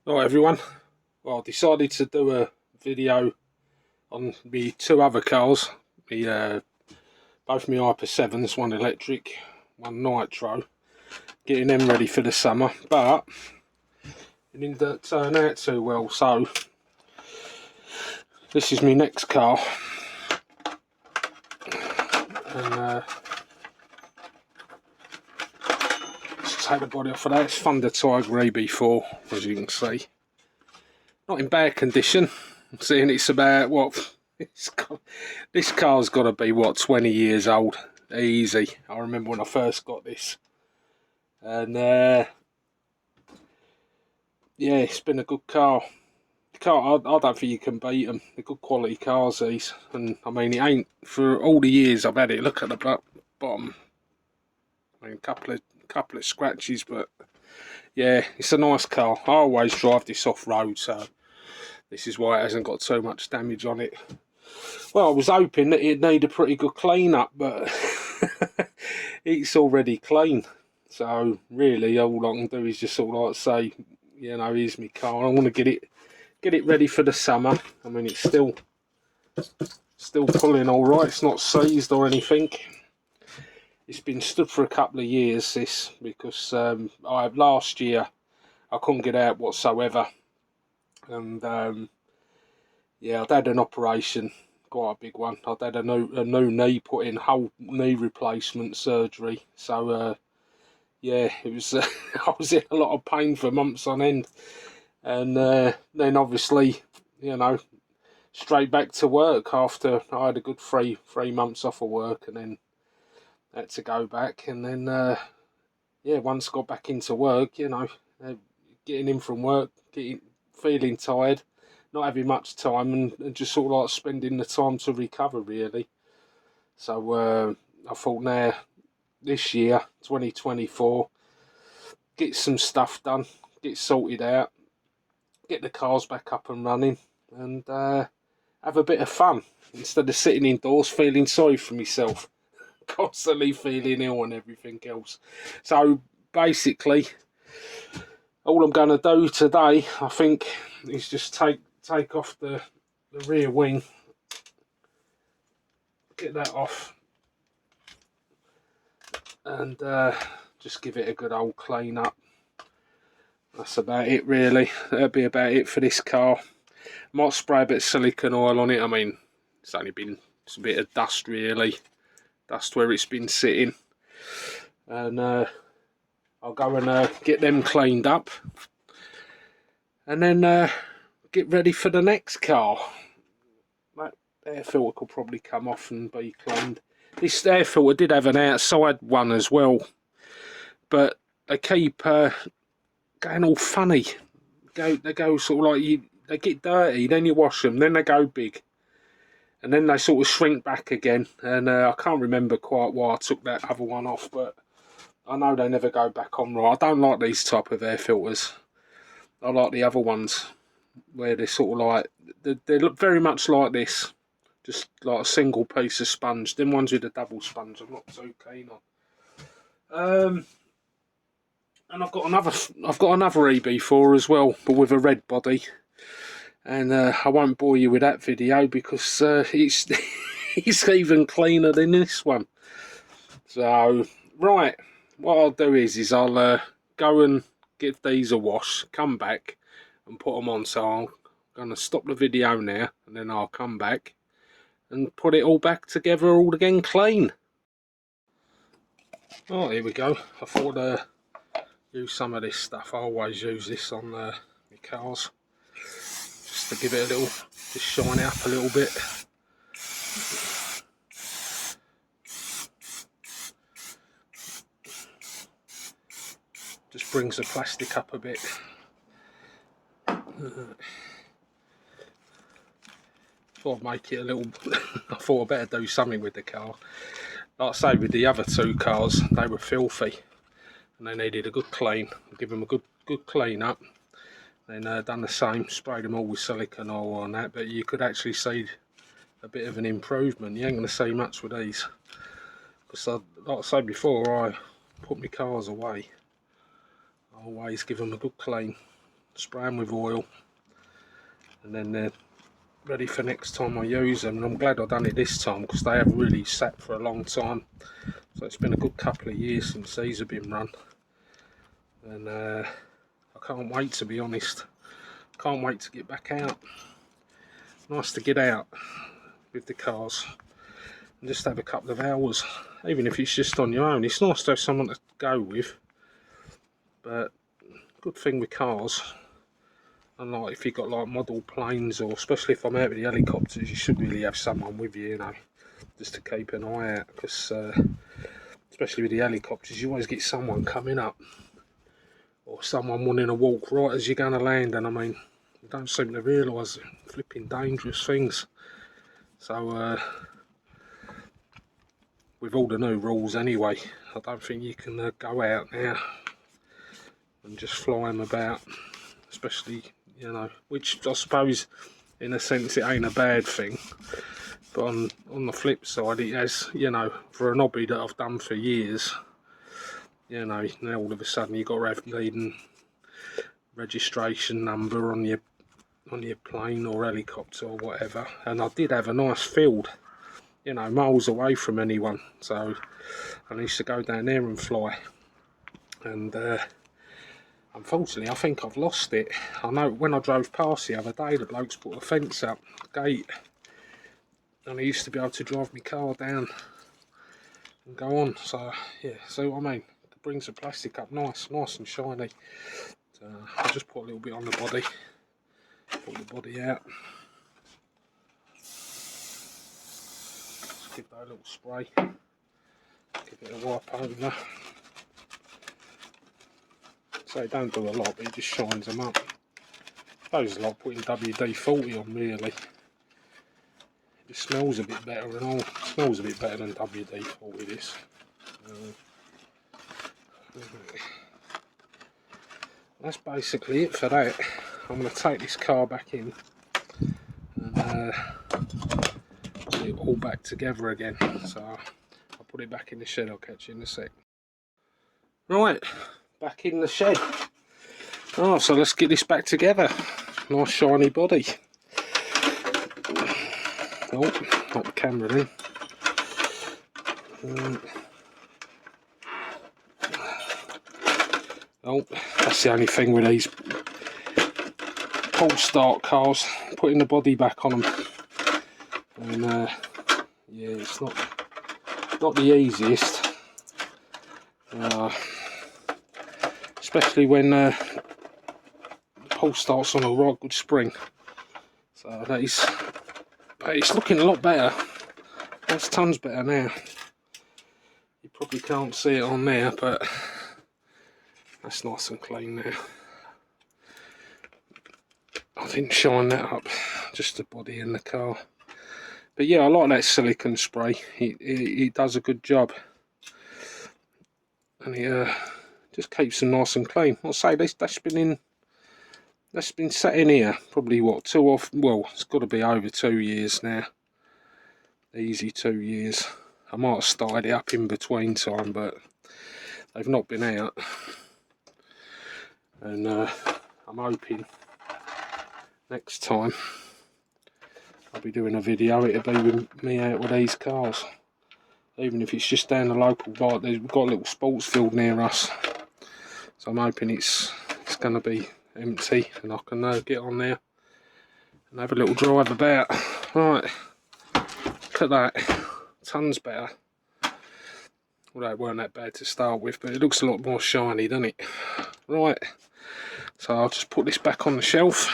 Right everyone, well I decided to do a video on the two other cars, both my Hyper 7s, one electric, one nitro, getting them ready for the summer, but it didn't turn out too well, so this is my next car, and let's take the body off of that. It's Thunder Tiger EB4, as you can see. Not in bad condition. I'm seeing it's about, what, this car's got to be, what, 20 years old, easy. I remember when I first got this, and yeah, it's been a good car. I don't think you can beat them. They're good quality cars, these, and I mean, it ain't, for all the years I've had it, look at the bottom, I mean, couple of scratches, but yeah, it's a nice car. I always drive this off road, so this is why it hasn't got too much damage on it. Well, I was hoping that it'd need a pretty good clean up, but it's already clean. So really, all I can do is just sort of like say, you know, here's my car. I want to get it ready for the summer. I mean, it's still pulling all right. It's not seized or anything. It's been stood for a couple of years, this, because last year I couldn't get out whatsoever, and yeah, I'd had an operation, quite a big one. I'd had a new knee put in, whole knee replacement surgery. So yeah, it was I was in a lot of pain for months on end, and then obviously, you know, straight back to work after I had a good three months off of work, and then had to go back, and then yeah, once got back into work, you know, getting in from work, feeling tired, not having much time, and just sort of like spending the time to recover, really. So I thought, now, this year, 2024, get some stuff done, get sorted out, get the cars back up and running, and have a bit of fun, instead of sitting indoors feeling sorry for myself, constantly feeling ill and everything else. So basically, all I'm going to do today, I think, is just take off the rear wing, get that off, and just give it a good old clean up. That's about it, really. That'll be about it for this car. Might spray a bit of silicone oil on it. I mean, it's only been, it's a bit of dust, really, dust where it's been sitting, and I'll go and get them cleaned up, and then get ready for the next car. That air filter could probably come off and be cleaned. This air filter did have an outside one as well, but they keep going all funny. They go sort of like, they get dirty, then you wash them, then they go big, and then they sort of shrink back again. And I can't remember quite why I took that other one off, but I know they never go back on right. I don't like these type of air filters. I like the other ones where they're sort of like, they look very much like this, just like a single piece of sponge. Them ones with a double sponge I'm not too keen on. And I've got another EB4 as well, but with a red body, and I won't bore you with that video because it's it's even cleaner than this one. So right, what I'll do is I'll go and give these a wash, come back and put them on. So I'm going to stop the video now, and then I'll come back and put it all back together all again clean. Oh, here we go. I thought use some of this stuff. I always use this on my cars, just to give it a little, just shine it up a little bit. Just brings the plastic up a bit. Thought I'd make it a little I thought I'd better do something with the car. Like I say, with the other two cars, they were filthy and they needed a good clean. Give them a good clean up. Then done the same, sprayed them all with silicone oil on that, but you could actually see a bit of an improvement. You ain't going to see much with these, because like I said before, I put my cars away, I always give them a good clean. spray them with oil, and then they're ready for next time I use them. And I'm glad I've done it this time, because they have really sat for a long time. So it's been a good couple of years since these have been run, and I can't wait, to be honest. Can't wait to get back out. Nice to get out with the cars and just have a couple of hours, even if it's just on your own. It's nice to have someone to go with, but good thing with cars, unlike if you've got like model planes, or especially if I'm out with the helicopters, you should really have someone with you, you know, just to keep an eye out, because especially with the helicopters, you always get someone coming up, or someone wanting to walk right as you're going to land, and I mean, you don't seem to realise flipping dangerous things. So with all the new rules anyway, I don't think you can go out now and just fly them about, especially, you know, which I suppose in a sense it ain't a bad thing, but on the flip side, it has, you know, for an hobby that I've done for years, you know, now all of a sudden you've got to have needing registration number on your plane or helicopter or whatever. And I did have a nice field, you know, miles away from anyone, so I used to go down there and fly, and unfortunately I think I've lost it. I know when I drove past the other day, the blokes put a fence up, gate, and I used to be able to drive my car down and go on. So yeah, see what I mean? It brings the plastic up nice and shiny. So I'll just put a little bit on the body, pull the body out. Give that a little spray, give it a wipe over. So it don't do a lot, but it just shines them up. I suppose it's like putting WD-40 on, really. It just smells a bit better and all. It smells a bit better than WD-40 this. That's basically it for that. I'm going to take this car back in and put it all back together again. So I'll put it back in the shed. I'll catch you in a sec. Right, back in the shed. Oh, so let's get this back together. Nice shiny body. Oh, not the camera in. Oh, that's the only thing with these pull start cars, putting the body back on them. And yeah, it's not the easiest, especially when the pull starts on a right good spring. So that is, but it's looking a lot better. That's tons better now. You probably can't see it on there, but that's nice and clean now. I didn't shine that up, just the body in the car. But yeah, I like that silicone spray. It does a good job, and it just keeps them nice and clean. I'll say that's been sat in here probably what, well, it's got to be over 2 years now. Easy 2 years. I might have started it up in between time, but they've not been out. And I'm hoping next time I'll be doing a video, it'll be with me out with these cars, even if it's just down the local bike. We've got a little sports field near us, so I'm hoping it's going to be empty and I can get on there and have a little drive about. Right, look at that, tons better. Well, it weren't that bad to start with, but it looks a lot more shiny, doesn't it? Right, so I'll just put this back on the shelf.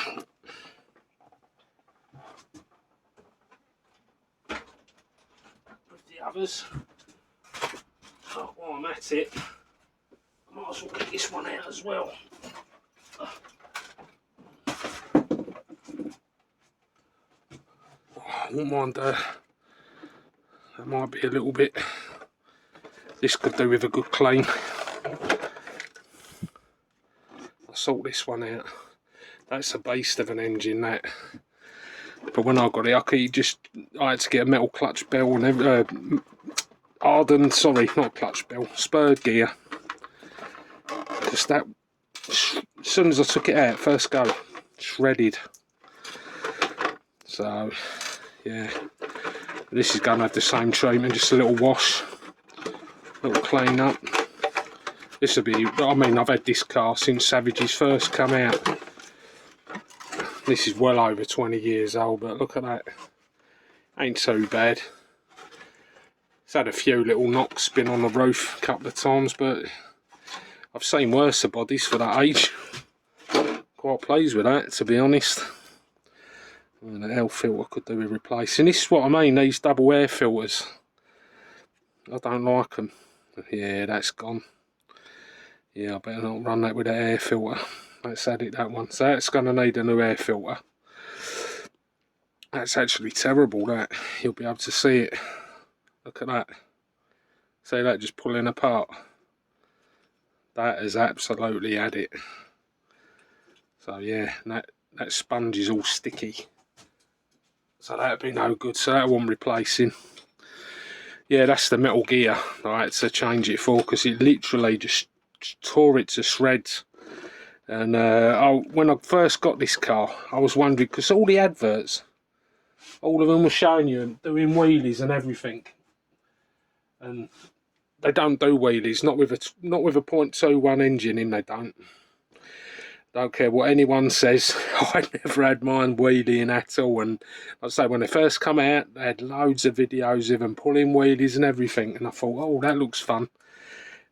With the others. Oh, while I'm at it, I might as well get this one out as well. I wouldn't mind that might be a little bit, this could do with a good clean. I'll sort this one out. That's a beast of an engine, that. But when I got it, I had to get a metal clutch bell and spurred gear. Because that as soon as I took it out, first go, shredded. So yeah, this is going to have the same treatment, just a little wash, little clean up. This will be, I mean, I've had this car since Savages first come out. This is well over 20 years old, but look at that. Ain't so bad. It's had a few little knocks, been on the roof a couple of times, but I've seen worse bodies for that age. Quite pleased with that, to be honest. And the air filter could do with replacing. This is what I mean, these double air filters. I don't like them. Yeah, that's gone. Yeah, I better not run that with an air filter. Let's add it, that one. So that's going to need a new air filter. That's actually terrible, that. You'll be able to see it. Look at that. See that just pulling apart? That has absolutely had it. So yeah, that sponge is all sticky. So that'd be no good, so that one replacing. Yeah, that's the Metal Gear I had to change it for, because it literally just tore it to shreds. And when I first got this car, I was wondering, because all the adverts, all of them were showing you doing wheelies and everything, and they don't do wheelies, not with a 0.21 engine in. They don't care what anyone says. I never had mine wheeling at all. And I'd say when they first come out, they had loads of videos of them pulling wheelies and everything, and I thought, oh, that looks fun.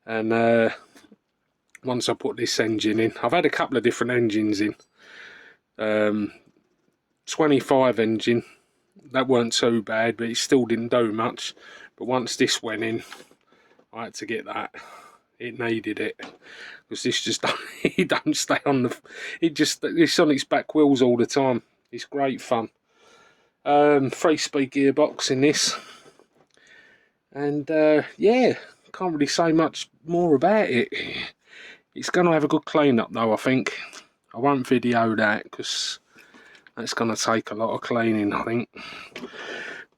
And once I put this engine in, I've had a couple of different engines in. 25 engine, that weren't too bad, but it still didn't do much. But once this went in, I had to get that. It needed it, because this just it don't stay on the. It's on its back wheels all the time. It's great fun. 3-speed gearbox in this, and yeah, can't really say much more about it. It's going to have a good clean up though, I think. I won't video that because that's going to take a lot of cleaning, I think.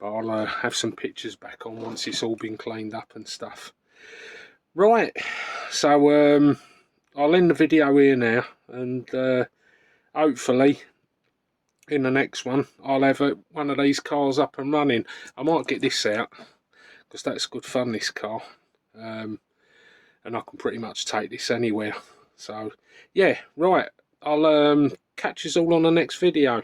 But I'll have some pictures back on once it's all been cleaned up and stuff. Right, so I'll end the video here now, and hopefully in the next one I'll have one of these cars up and running. I might get this out, because that's good fun, this car. And I can pretty much take this anywhere. So yeah, right, I'll catch you all on the next video.